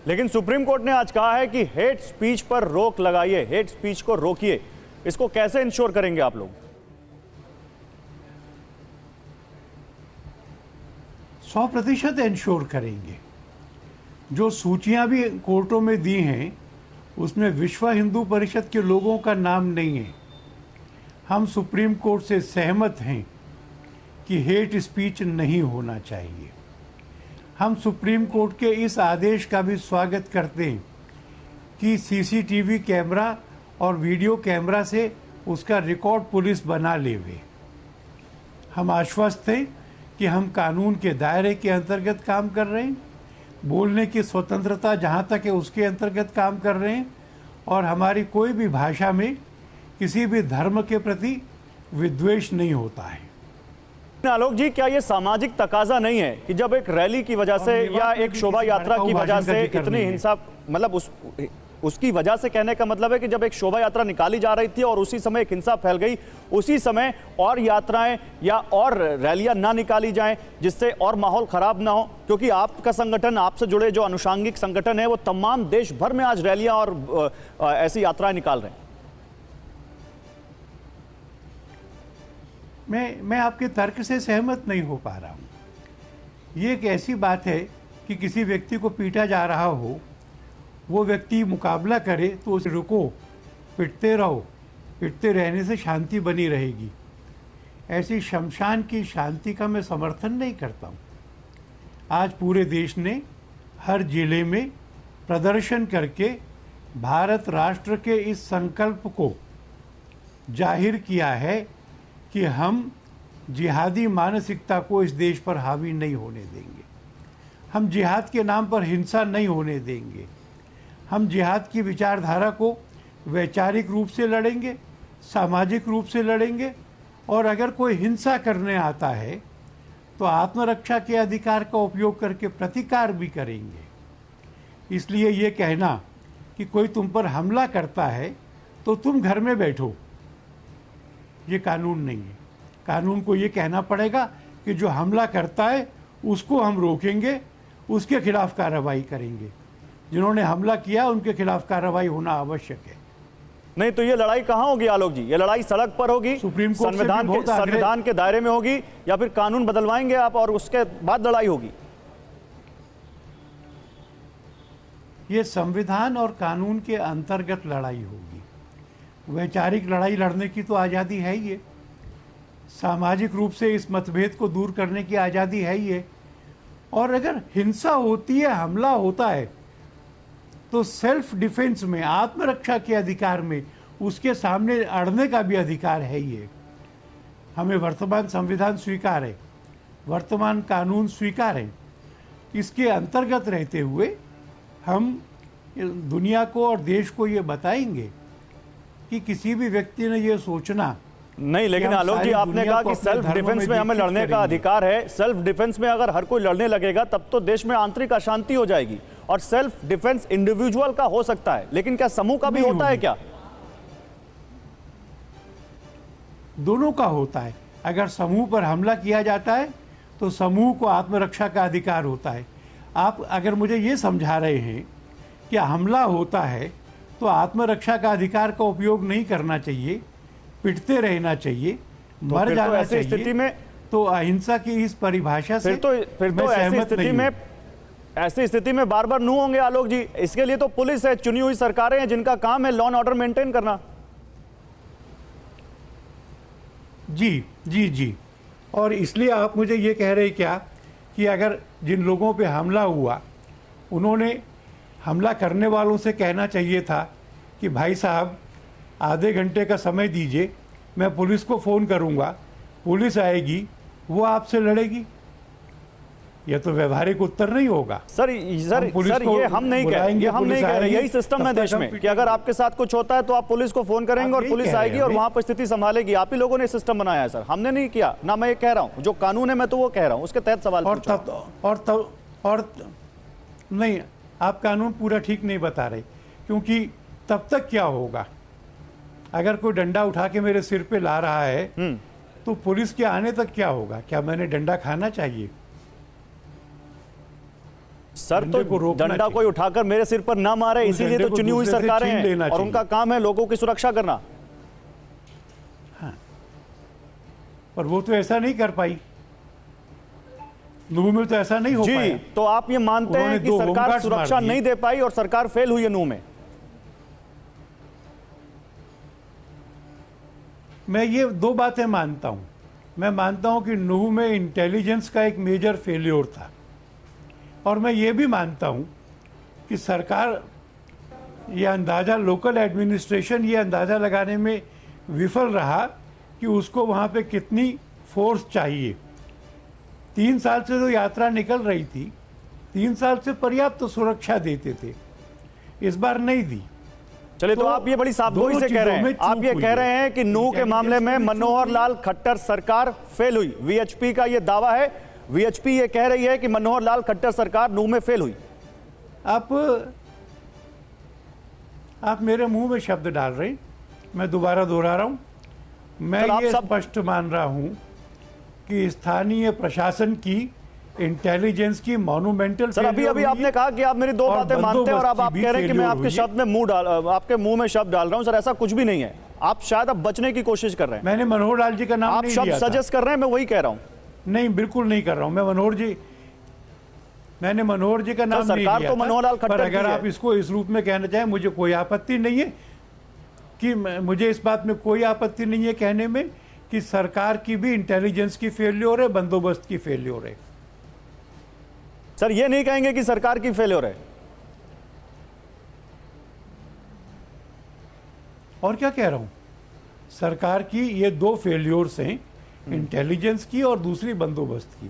लेकिन सुप्रीम कोर्ट ने आज कहा है कि हेट स्पीच पर रोक लगाइए, हेट स्पीच को रोकिए। इसको कैसे इंश्योर करेंगे आप लोग? 100% इंश्योर करेंगे। जो सूचियां भी कोर्टों में दी हैं उसमें विश्व हिंदू परिषद के लोगों का नाम नहीं है। हम सुप्रीम कोर्ट से सहमत हैं कि हेट स्पीच नहीं होना चाहिए। हम सुप्रीम कोर्ट के इस आदेश का भी स्वागत करते हैं कि सीसीटीवी कैमरा और वीडियो कैमरा से उसका रिकॉर्ड पुलिस बना लेवे। हम आश्वस्त हैं कि हम कानून के दायरे के अंतर्गत काम कर रहे हैं, बोलने की स्वतंत्रता जहाँ तक है उसके अंतर्गत काम कर रहे हैं, और हमारी कोई भी भाषा में किसी भी धर्म के प्रति विद्वेष नहीं होता है। आलोक जी, क्या ये सामाजिक तकाजा नहीं है कि जब एक रैली की वजह से या एक शोभा यात्रा की वजह से इतनी हिंसा, मतलब उसकी वजह से कहने का मतलब है कि जब एक शोभा यात्रा निकाली जा रही थी और उसी समय एक हिंसा फैल गई, उसी समय और यात्राएं या और रैलियां ना निकाली जाएं जिससे और माहौल खराब ना हो? क्योंकि आपका संगठन, आपसे जुड़े जो अनुषांगिक संगठन है वो तमाम देश भर में आज रैलियां और ऐसी यात्राएं निकाल रहे हैं। मैं आपके तर्क से सहमत नहीं हो पा रहा हूँ। ये एक ऐसी बात है कि किसी व्यक्ति को पीटा जा रहा हो, वो व्यक्ति मुकाबला करे तो उसे रुको, पिटते रहो, पिटते रहने से शांति बनी रहेगी। ऐसी शमशान की शांति का मैं समर्थन नहीं करता हूँ। आज पूरे देश ने हर जिले में प्रदर्शन करके भारत राष्ट्र के इस संकल्प को जाहिर किया है कि हम जिहादी मानसिकता को इस देश पर हावी नहीं होने देंगे। हम जिहाद के नाम पर हिंसा नहीं होने देंगे। हम जिहाद की विचारधारा को वैचारिक रूप से लड़ेंगे, सामाजिक रूप से लड़ेंगे, और अगर कोई हिंसा करने आता है तो आत्मरक्षा के अधिकार का उपयोग करके प्रतिकार भी करेंगे। इसलिए ये कहना कि कोई तुम पर हमला करता है तो तुम घर में बैठो, ये कानून नहीं है। कानून को ये कहना पड़ेगा कि जो हमला करता है उसको हम रोकेंगे, उसके खिलाफ कार्रवाई करेंगे। जिन्होंने हमला किया उनके खिलाफ कार्रवाई होना आवश्यक है। नहीं तो ये लड़ाई कहाँ होगी आलोक जी? ये लड़ाई सड़क पर होगी, सुप्रीम कोर्ट संविधान के दायरे में होगी, या फिर कानून बदलवाएंगे आप और उसके बाद लड़ाई होगी? ये संविधान और कानून के अंतर्गत लड़ाई होगी। वैचारिक लड़ाई लड़ने की तो आज़ादी है ही है, सामाजिक रूप से इस मतभेद को दूर करने की आज़ादी है ही है। और अगर हिंसा होती है, हमला होता है, तो सेल्फ डिफेंस में, आत्मरक्षा के अधिकार में उसके सामने अड़ने का भी अधिकार है ही है। हमें वर्तमान संविधान स्वीकार है, वर्तमान कानून स्वीकार है। इसके अंतर्गत रहते हुए हम दुनिया को और देश को ये बताएंगे कि किसी भी व्यक्ति ने ये सोचना नहीं। लेकिन आलोक जी, आपने कहा कि सेल्फ डिफेंस में हमें लड़ने का अधिकार है। सेल्फ डिफेंस में अगर हर कोई लड़ने लगेगा तब तो देश में आंतरिक अशांति हो जाएगी। और सेल्फ डिफेंस इंडिविजुअल का हो सकता है, लेकिन क्या समूह का भी होता है क्या? दोनों का होता है। अगर समूह पर हमला किया जाता है तो समूह को आत्मरक्षा का अधिकार होता है। आप अगर मुझे ये समझा रहे हैं कि हमला होता है तो आत्मरक्षा का अधिकार का उपयोग नहीं करना चाहिए, पिटते रहना चाहिए, मर जाना चाहिए, स्थिति में तो अहिंसा की इस परिभाषा से फिर तो ऐसी स्थिति में बार बार नू होंगे आलोक जी। इसके लिए तो पुलिस है, चुनी हुई सरकारें हैं जिनका काम है लॉ एंड ऑर्डर मेंटेन करना। जी जी जी। और इसलिए आप मुझे ये कह रहे क्या कि अगर जिन लोगों पे हमला हुआ, उन्होंने हमला करने वालों से कहना चाहिए था कि भाई साहब आधे घंटे का समय दीजिए, मैं पुलिस को फ़ोन करूंगा, पुलिस आएगी, वो आपसे लड़ेगी। यह तो व्यवहारिक उत्तर नहीं होगा। सर ये हम नहीं कह रहे, यही सिस्टम है देश में कि अगर आपके साथ कुछ होता है तो आप पुलिस को फोन करेंगे और पुलिस आएगी और वहां पर स्थिति संभालेगी। आप ही लोगों ने सिस्टम बनाया है सर, हमने नहीं किया ना। मैं ये कह रहा हूं जो कानून है मैं तो वो कह रहा हूं, उसके तहत सवाल और नहीं, आप कानून पूरा ठीक नहीं बता रहे, क्योंकि तब तक क्या होगा? अगर कोई डंडा उठा के मेरे सिर पे ला रहा है तो पुलिस के आने तक क्या होगा? क्या मैंने डंडा खाना चाहिए? सर डंडे को तो रोकना डंडा चाहिए। कोई उठाकर मेरे सिर पर ना मारे, उस इसीलिए डंडे तो को चुनी हुई दूसरे से सरकारें छीन हैं लेना और चाहिए। उनका काम है लोगों की सुरक्षा करना। पर वो तो ऐसा नहीं कर पाई। नूह में तो ऐसा नहीं हो जी, पाया। तो आप ये मानते उन्होंने हैं कि 2 सरकार होमगार्ड्स मार सुरक्षा दिए। नहीं दे पाई और सरकार फेल हुई है नूह में? मैं ये 2 बातें मानता हूं। मैं मानता हूं कि नूह में इंटेलिजेंस का एक मेजर फेल्योर था, और मैं ये भी मानता हूं कि सरकार ये अंदाज़ा, लोकल एडमिनिस्ट्रेशन ये अंदाज़ा लगाने में विफल रहा कि उसको वहाँ पे कितनी फोर्स चाहिए। 3 साल से जो यात्रा निकल रही थी, 3 साल से पर्याप्त सुरक्षा देते थे, इस बार नहीं दी। चलिए, तो आप ये बड़ी सावधानी दोनों से कह रहे चीजों में हैं, आप चूक ये हुई कह है। रहे हैं कि नूह के मामले में इंटेलिजेंस में मनोहर चूक लाल खट्टर सरकार फेल हुई। वीएचपी का ये दावा है, वीएचपी ये कह रही है कि मनोहर लाल खट्टर सरकार नूह में फेल हुई। आप मेरे मुंह में शब्द डाल रहे हैं। मैं दोबारा दोहरा रहा हूं, मैं सर, आप ये सब- स्पष्ट मान रहा हूं कि स्थानीय प्रशासन की इंटेलिजेंस की मॉन्यूमेंटल सर, अभी अभी आपने कहा कि आप मेरी 2 और बातें मानते हैं और अब बंदोबस्त आप की कह रहे भी हैं कि मैं failure आपके हुई है। शब्द में आपके मुंह में शब्द डाल रहा हूं। सर, ऐसा कुछ भी नहीं है। आप शायद अब बचने की कोशिश कर रहे हैं। मैंने मनोहर लाल जी का नाम आप नहीं शब्द लिया था। सजेस्ट कर रहे हैं, मैं वही कह रहा हूं। नहीं, बिल्कुल नहीं कर रहा हूं। मैंने मनोहर जी का नाम नहीं सरकार लिया तो था। मनोहर लाल खट्टर पर अगर की है। आप इसको इस रूप में कहना चाहें, मुझे कोई आपत्ति नहीं है कि मुझे इस बात में कोई आपत्ति नहीं है कहने में कि सरकार की भी इंटेलिजेंस की फेल्योर है, बंदोबस्त की फेल्योर है। सर, ये नहीं कहेंगे कि सरकार की फेल्योर है? और क्या कह रहा हूं? सरकार की ये 2 फेल्योर्स हैं, इंटेलिजेंस की और दूसरी बंदोबस्त की।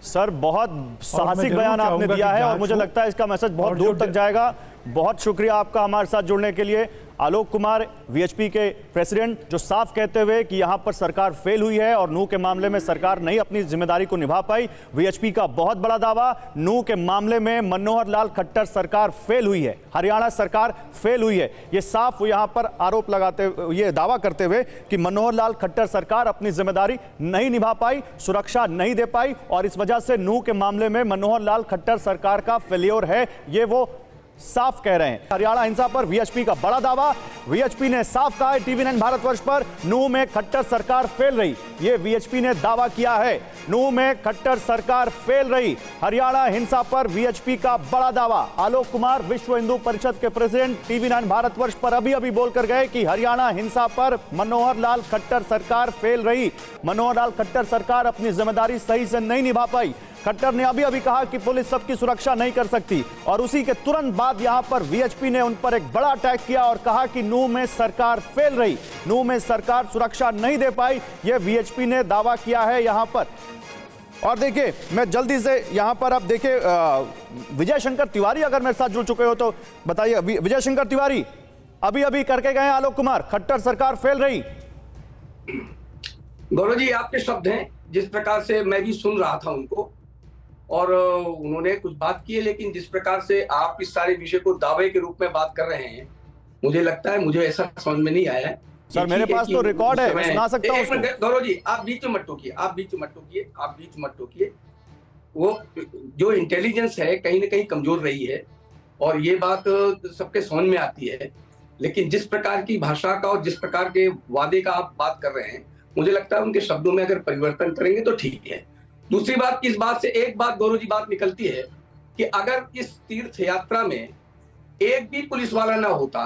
सर, बहुत साहसिक जरूर बयान आपने चाहूंगा दिया कि है और जांच मुझे हो। लगता है इसका मैसेज बहुत और दूर जो तक जाएगा। बहुत शुक्रिया आपका हमारे साथ जुड़ने के लिए। आलोक कुमार, वीएचपी के प्रेसिडेंट, जो साफ कहते हुए कि यहां पर सरकार फेल हुई है और नूह के मामले में सरकार नहीं अपनी जिम्मेदारी को निभा पाई। वीएचपी का बहुत बड़ा दावा, नूह के मामले में मनोहर लाल खट्टर सरकार फेल हुई है, हरियाणा सरकार फेल हुई है। ये साफ यहां पर आरोप लगाते, ये दावा करते हुए कि मनोहर लाल खट्टर सरकार अपनी जिम्मेदारी नहीं निभा पाई, सुरक्षा नहीं दे पाई और इस वजह से नूह के मामले में मनोहर लाल खट्टर सरकार का फेल्योर है, ये वो साफ कह रहे हैं। हरियाणा हिंसा पर वीएचपी का बड़ा दावा, वीएचपी ने साफ कहा है टीवी 9 भारतवर्ष पर, नूह में खट्टर सरकार फेल रही। ये वीएचपी ने दावा किया है, नूह में खट्टर सरकार फेल रही। हरियाणा हिंसा पर वीएचपी का बड़ा दावा। आलोक कुमार, विश्व हिंदू परिषद के प्रेसिडेंट, टीवी 9 भारतवर्ष पर अभी अभी बोलकर गए कि हरियाणा हिंसा पर मनोहर लाल खट्टर सरकार फेल रही। मनोहर लाल खट्टर सरकार अपनी जिम्मेदारी सही से नहीं निभा पाई। खट्टर ने अभी अभी कहा कि पुलिस सबकी सुरक्षा नहीं कर सकती और उसी के तुरंत बाद यहां पर वीएचपी ने उन पर एक बड़ा अटैक किया और कहा कि नूह में सरकार फेल रही, नूह में सरकार सुरक्षा नहीं दे पाई। यह वीएचपी ने दावा किया है यहां पर। और देखिए, मैं जल्दी से यहां पर अब देखिए, विजय शंकर तिवारी अगर मेरे साथ जुड़ चुके हो तो बताइए। विजय शंकर तिवारी, अभी अभी करके गए आलोक कुमार, खट्टर सरकार फेल रही। गौरव जी, आपके शब्द हैं, जिस प्रकार से मैं भी सुन रहा था उनको और उन्होंने कुछ बात की है, लेकिन जिस प्रकार से आप इस सारे विषय को दावे के रूप में बात कर रहे हैं, मुझे लगता है मुझे ऐसा समझ में नहीं आया है। सर, मेरे पास तो रिकॉर्ड है, मैं सुना सकता हूं उसको। गौरव जी, आप बीच में मत टोकिए, आप बीच में मत टोकिए। वो जो इंटेलिजेंस है कहीं ना कहीं कमजोर रही है और ये बात सबके समझ में आती है, लेकिन जिस प्रकार की भाषा का और जिस प्रकार के वादे का आप बात कर रहे हैं, मुझे लगता है उनके शब्दों में अगर परिवर्तन करेंगे तो ठीक है। दूसरी बात, इस बात से एक बात गौरव जी बात निकलती है कि अगर इस तीर्थ यात्रा में एक भी पुलिस वाला ना होता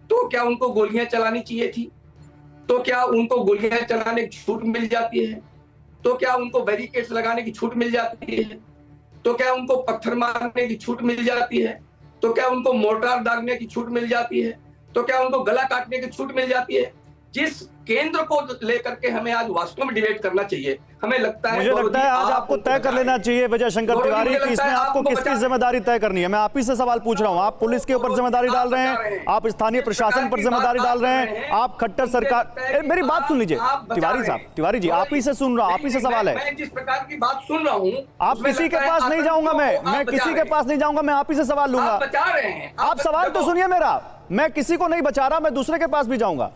तो क्या उनको गोलियां चलानी चाहिए थी? तो क्या उनको गोलियां चलाने की छूट मिल जाती है? तो क्या उनको बैरिकेड्स लगाने की छूट मिल जाती है? तो क्या उनको पत्थर मारने की छूट मिल जाती है? तो क्या उनको मोर्टार दागने की छूट मिल जाती है? तो क्या उनको गला काटने की छूट मिल जाती है? जिस केंद्र को लेकर के हमें आज वास्तव में डिबेट करना चाहिए, हमें लगता है मुझे लगता है आज आपको तय कर लेना चाहिए विजय शंकर तिवारी कि इसमें आपको किसकी जिम्मेदारी तय करनी है। मैं आप ही से सवाल पूछ रहा हूं, आप पुलिस के ऊपर जिम्मेदारी डाल रहे हैं, आप स्थानीय प्रशासन पर जिम्मेदारी डाल रहे हैं, आप खट्टर सरकार। मेरी बात सुन लीजिए तिवारी साहब, तिवारी जी आप ही से सुन रहा हूं, आप ही से सवाल है। मैं जिस प्रकार की बात सुन रहा हूं, आप किसी के पास नहीं जाऊंगा, मैं किसी के पास नहीं जाऊंगा, मैं आप ही से सवाल लूंगा। आप बचा रहे हैं, आप सवाल तो सुनिए मेरा, मैं किसी को नहीं बचा रहा, मैं दूसरे के पास भी जाऊंगा।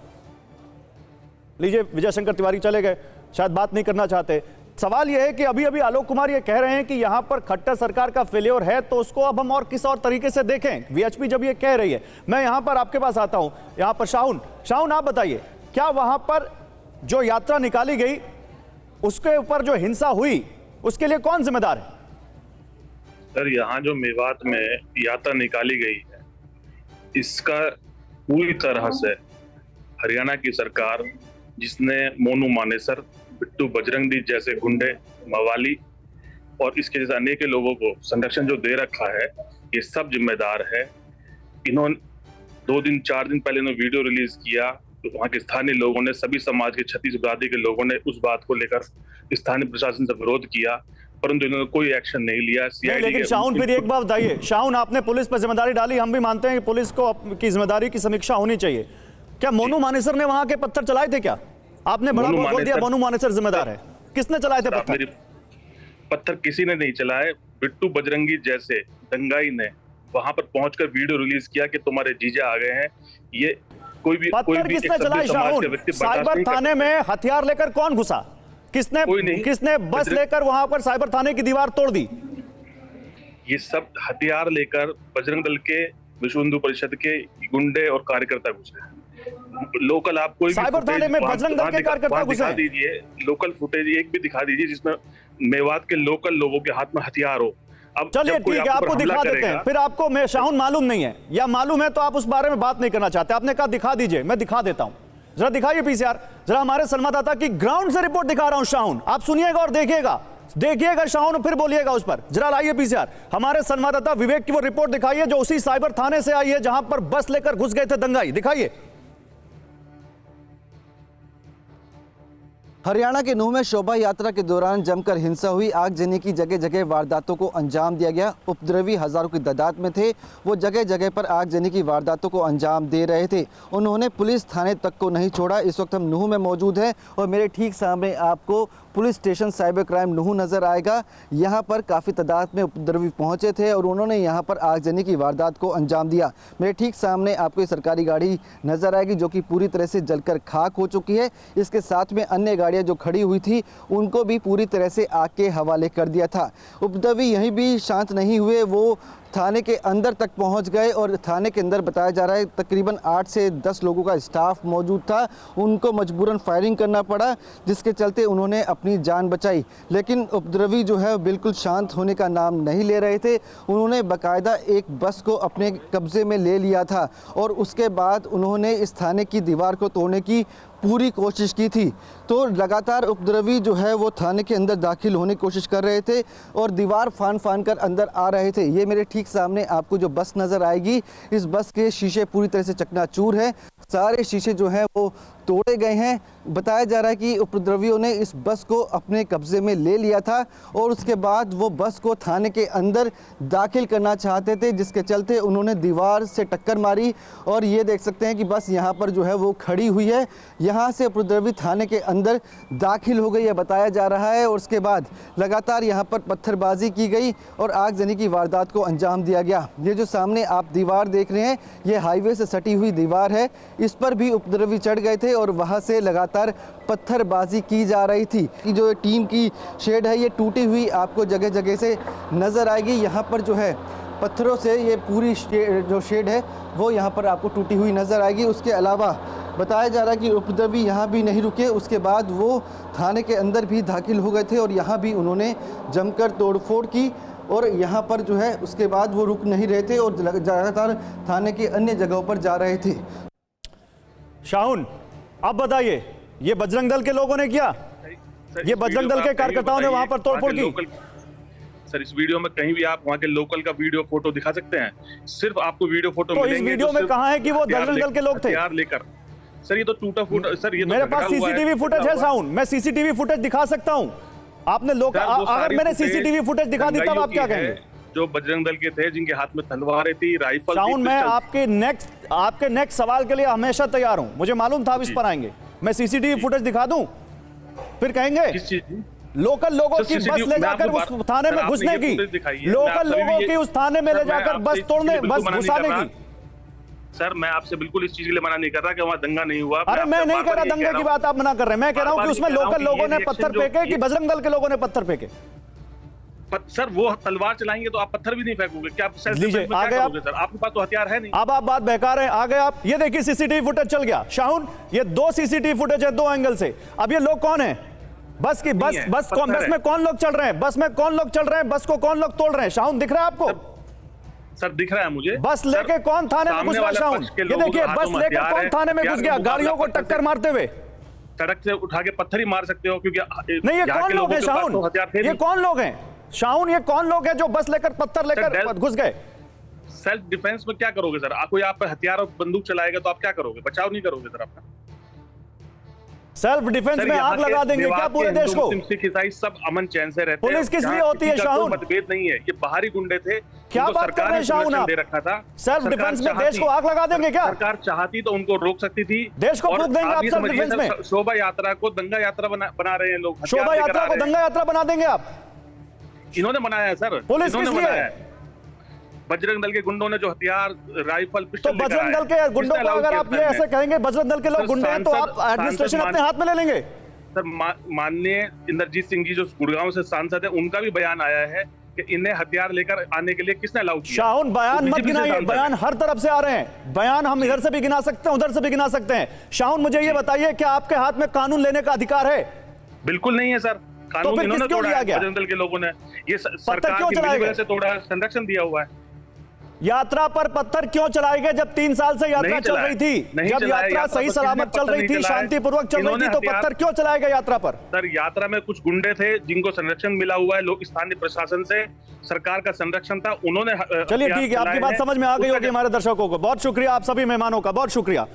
लीजिए विजय शंकर तिवारी चले गए, शायद बात नहीं करना चाहते। सवाल यह है कि अभी अभी आलोक कुमार ये कह रहे हैं कि यहां पर खट्टर सरकार का फेलियर है, तो उसको अब हम और किस और तरीके से देखें। वीएचपी जब ये कह रही है, मैं यहां पर आपके पास आता हूं, यहां पर शाहुन आप बताइए, क्या वहां पर जो यात्रा निकाली गई उसके ऊपर जो हिंसा हुई उसके लिए कौन जिम्मेदार है? सर, यहाँ जो मेवात में यात्रा निकाली गई है, इसका पूरी तरह से हरियाणा की सरकार, जिसने मोनू मानेसर, बिट्टू बजरंगी जैसे गुंडे, मवाली और इसके जैसे अनेक लोगों को संरक्षण जो दे रखा है, ये सब जिम्मेदार है। इन्होंने 2 दिन 4 दिन पहले इन्होंने वीडियो रिलीज किया, तो वहाँ के स्थानीय लोगों ने, सभी समाज के 36 बिरादरी के लोगों ने उस बात को लेकर स्थानीय प्रशासन से विरोध किया, परंतु इन्होंने कोई एक्शन नहीं लिया। लेकिन शाहुन फिर एक बात बताइए, शाहुन आपने पुलिस पर जिम्मेदारी डाली, हम भी मानते हैं कि पुलिस को की जिम्मेदारी की समीक्षा होनी चाहिए। क्या मोनू मानेसर ने वहां के पत्थर चलाए थे? क्या आपने बड़ा बोल दिया मोनू मानेसर जिम्मेदार है? किसने चलाए थे पत्थर? पत्थर किसी ने नहीं चलाए। बिट्टू बजरंगी जैसे दंगाई ने वहां पर पहुंचकर वीडियो रिलीज किया कि तुम्हारे जीजा आ गए हैं। ये पत्थर किसने चलाए शाहुन? साइबर थाने में हथियार लेकर कौन घुसा? किसने बस लेकर वहां पर साइबर थाने की दीवार तोड़ दी? ये सब हथियार लेकर बजरंग दल के, विश्व हिंदू परिषद के गुंडे और कार्यकर्ता घुसे। लोकल आप कोई साइबर थाने में बजरंग दल के कार्यकर्ता घुसे? दीजिए लोकल फुटेज एक भी दिखा दीजिए जिसमें मेवात के लोकल लोगों के हाथ में हथियार हो। अब चलिए ठीक है, आपको दिखा देते हैं। फिर आपको मैं शाहुन मालूम नहीं है या मालूम है तो आप उस बारे में बात नहीं करना चाहते। आपने कहा दिखा दीजिए, मैं दिखा देता हूं। जरा दिखाइए पीसीआर, जरा हमारे संवाददाता की ग्राउंड से रिपोर्ट दिखा रहा हूं शाहुन, आप सुनिएगा और देखिएगा शाहुन, फिर बोलिएगा उस पर। जरा लाइए पीसीआर, हमारे संवाददाता विवेक की वो रिपोर्ट दिखाइए जो उसी साइबर थाने से आई है जहां पर बस लेकर घुस गए थे दंगाई। दिखाइए। हरियाणा के नूह में शोभा यात्रा के दौरान जमकर हिंसा हुई। आगजनी की जगह जगह वारदातों को अंजाम दिया गया। उपद्रवी हजारों की तादाद में थे, वो जगह जगह पर आगजनी की वारदातों को अंजाम दे रहे थे। उन्होंने पुलिस थाने तक को नहीं छोड़ा। इस वक्त हम नूह में मौजूद हैं और मेरे ठीक सामने आपको पुलिस स्टेशन साइबर क्राइम नूह नज़र आएगा। यहाँ पर काफ़ी तादाद में उपद्रवी पहुँचे थे और उन्होंने यहाँ पर आगजनी की वारदात को अंजाम दिया। मेरे ठीक सामने आपको ये सरकारी गाड़ी नज़र आएगी जो कि पूरी तरह से जलकर खाक हो चुकी है। इसके साथ में अन्य गाड़ियाँ जो खड़ी हुई थी उनको भी पूरी तरह से आग के हवाले कर दिया था। उपद्रवी यहीं भी शांत नहीं हुए, वो थाने के अंदर तक पहुंच गए और थाने के अंदर बताया जा रहा है तकरीबन 8 से 10 लोगों का स्टाफ मौजूद था। उनको मजबूरन फायरिंग करना पड़ा जिसके चलते उन्होंने अपनी जान बचाई। लेकिन उपद्रवी जो है बिल्कुल शांत होने का नाम नहीं ले रहे थे। उन्होंने बाकायदा एक बस को अपने कब्जे में ले लिया था और उसके बाद उन्होंने इस थाने की दीवार को तोड़ने की पूरी कोशिश की थी। तो लगातार उपद्रवी जो है वो थाने के अंदर दाखिल होने की कोशिश कर रहे थे और दीवार फान कर अंदर आ रहे थे। ये मेरे ठीक सामने आपको जो बस नज़र आएगी, इस बस के शीशे पूरी तरह से चकनाचूर हैं। सारे शीशे जो हैं वो तोड़े गए हैं। बताया जा रहा है कि उपद्रवियों ने इस बस को अपने कब्जे में ले लिया था और उसके बाद वो बस को थाने के अंदर दाखिल करना चाहते थे, जिसके चलते उन्होंने दीवार से टक्कर मारी और ये देख सकते हैं कि बस यहाँ पर जो है वो खड़ी हुई है। यहाँ से उपद्रवी थाने के अंदर दाखिल हो गई है बताया जा रहा है और उसके बाद लगातार यहाँ पर पत्थरबाजी की गई और आगजनी की वारदात को अंजाम दिया गया। ये जो सामने आप दीवार देख रहे हैं ये हाईवे से सटी हुई दीवार है, इस पर भी उपद्रवी चढ़ गए थे और वहाँ से लगातार पत्थरबाजी की जा रही थी। जो टीम की शेड है ये टूटी हुई आपको जगह जगह से नज़र आएगी। यहाँ पर जो है पत्थरों से ये पूरी जो शेड है वो यहाँ पर आपको टूटी हुई नज़र आएगी। उसके अलावा बताया जा रहा है कि उपद्रवी यहाँ भी नहीं रुके, उसके बाद वो थाने के अंदर भी दाखिल हो गए थे और यहाँ भी उन्होंने जमकर तोड़फोड़ की और यहाँ पर जो है उसके बाद वो रुक नहीं रहे थे और लगातार थाने के अन्य जगहों पर जा रहे थे। शाहुन, अब बताइए, ये बजरंग दल के लोगों ने किया? ये बजरंग दल के कार्यकर्ताओं ने वहां पर तोड़फोड़ की? सर, इस वीडियो में कहीं भी आप वहां के लोकल का वीडियो फोटो दिखा सकते हैं? सिर्फ आपको वीडियो फोटो तो इस वीडियो में कहा है कि वो बजरंग दल के लोग थे? हथियार लेकर सर ये तो टूटा फूटा, सर ये तो मेरे बिखरा पास हुआ है, सीसीटीवी फुटेज बिखरा है हुआ है। साउंड, मैं सीसीटीवी फुटेज दिखा सकता हूं। आपने लोग सर, वो अगर सारी मैंने फुटेज सीसीटीवी फुटेज दिखा दी तब दंगाइयों आप क्या की है, कहेंगे? जो बजरंग दल के थे, जिनके हाथ में तलवारें थी, राइफल थी, साउंड, मैं पिस्टल। आपके नेक्स्ट सवाल के लिए हमेशा तैयार हूं। मुझे मालूम था आप इस पर आएंगे। मैं सीसीटीवी फुटेज दिखा दूं, फिर कहेंगे किस चीज की? लोकल लोगों सर, की बस CCTV ले मैं जाकर आपको उस थाने सर, में आपने घुसने ये की, फुटेज दिखाई है, मैं लोकल आपसे भी लोगों ये- की उस थाने में सर, ले मैं जाकर आपसे बस इस तोड़ने, चीज़ के लिए बस बिल्कुल मना नहीं घुसाने कर की। सर मैं आपसे बिल्कुल इस चीज के लिए मना नहीं कर रहा कि वहाँ दंगा नहीं हुआ। अरे मैं नहीं कह रहा दंगे की बात आप मना कर रहे हैं, मैं कह रहा हूं कि उसमें लोकल लोगों ने पत्थर फेंके कि बजरंग दल के लोगों ने पत्थर फेंके? सर वो तलवार चलाएंगे तो आप पत्थर भी नहीं फेंकोगे क्या? आप सेल्फ लीजिए, डिफेंस में क्या आगे आप- करोगे सर? आपके पास तो हथियार है नहीं। अब आप बात बहका रहे हैं। आगे आप ये देखिए, सीसीटीवी फुटेज चल गया। शाहुन, ये 2 सीसीटीवी फुटेज है 2 एंगल से। अब ये लोग कौन है? बस की बस है, बस पत्थर बस है। में कौन लोग चल रहे हैं? बस में कौन लोग चल रहे हैं? बस को कौन लोग तोड़ रहे हैं? शाहुन, दिख रहा है आपको? सर दिख रहा है मुझे। बस सर, लेके कौन थाने में सामने घुस गया? वाले शाहुन, पक्ष के ये लोगों के देखिए, हाथों बस में लेकर हथियार कौन है, थाने में हथियार घुस के गया मुकाबला गाड़ियों को पत्थर टक्कर से- मारते हुए? सड़क से उठा के पत्थर ही मार सकते हो क्योंकि नहीं, ये यहाँ कौन के लोग हैं? के पास शाहुन, तो हथियार थे ये नहीं। कौन लोग हैं? शाहुन, ये कौन लोग हैं जो बस लेकर पत्थर लेकर डेल- घुस गए? सेल्फ डिफेंस में क्या करोगे सर? कोई आप पे हथियार और बंदूक चलाएगा तो आप क्या करोगे? बचाव नहीं करोगे सर अपना? सेल्फ डिफेंस सर, में यहाँ आग के लगा देंगे मेवात क्या के पूरे हिंदू, देश को? मुस्लिम, सिख, ईसाई सब अमन चैन से रहते हैं। पुलिस किस लिए यहाँ होती है, किसी का कोई शाहुन? मतभेद नहीं है। ये बाहरी गुंडे थे। क्या उनको बात कर सरकार रहे ने हैं शाहुन संरक्षण आप? दे रखा था। सेल्फ सरकार डिफेंस में चाहती- देश को आग लगा देंगे क्या? सरकार चाहती तो उनको रोक सकती थी। देश को और फूंक देंगे आप ये सेल्फ समझिए डिफेंस सर, में? शोभा यात्रा को दंगा यात्रा बना रहे हैं लोग। हथियार शोभा लेकर यात्रा आ को रहे हैं। दंगा यात्रा बना देंगे आप? इन्होंने बनाया है सर। पुलिस इन्होंने किस लिए? बनाया है। बजरंग दल के गुंडों ने जो हथियार, राइफल, तो पिस्टल लेकर बजरंग आए दल हैं, के गुंडों किसने को allow अगर किया आप ये इस time ऐसे कहेंगे बजरंग दल के लोग सर, गुंडे हैं, तो आप सांसद एडमिनिस्ट्रेशन मान- अपने हाथ में ले लेंगे? सर माननीय इंद्रजीत सिंह जी जो गुड़गांव से सांसद है, उनका भी बयान आया है कि इन्हें हथियार लेकर आने के लिए किसने अलाउ किया? शाहुन, बयान वो मत BJP से गिनाइए, सांसद बयान है। हर तरफ से आ रहे हैं। बयान हम इधर से भी गिना सकते हैं, उधर से भी गिना सकते हैं। शाहुन, मुझे ये बताइए कि आपके हाथ में कानून लेने का अधिकार है? बिल्कुल नहीं है सर। कानून फिर इन्होंने किसको तोड़ा लिया है, गया? बजरंग दल के लोगों ने। ये सरकार क्यों की चलाए वजह गए? से तोड़ा है, संरक्षण दिया हुआ है। यात्रा पर पत्थर क्यों चलाए गए जब 3 साल से यात्रा नहीं चल चलाए, रही थी? नहीं जब चलाए, यात्रा यात्रा सही पर सलामत किसने चल पत्थर रही नहीं थी, चलाए? शांतिपूर्वक चल रही इन्होंने थी, तो हथियार- पत्थर क्यों चलाए गए यात्रा पर? सर यात्रा में कुछ गुंडे थे जिनको संरक्षण मिला हुआ है, लोग स्थानीय प्रशासन से, सरकार का संरक्षण था, उन्होंने चलिए ठीक है, आपकी बात समझ में आ गई होगी हमारे दर्शकों को। बहुत शुक्रिया आप सभी मेहमानों का, बहुत शुक्रिया।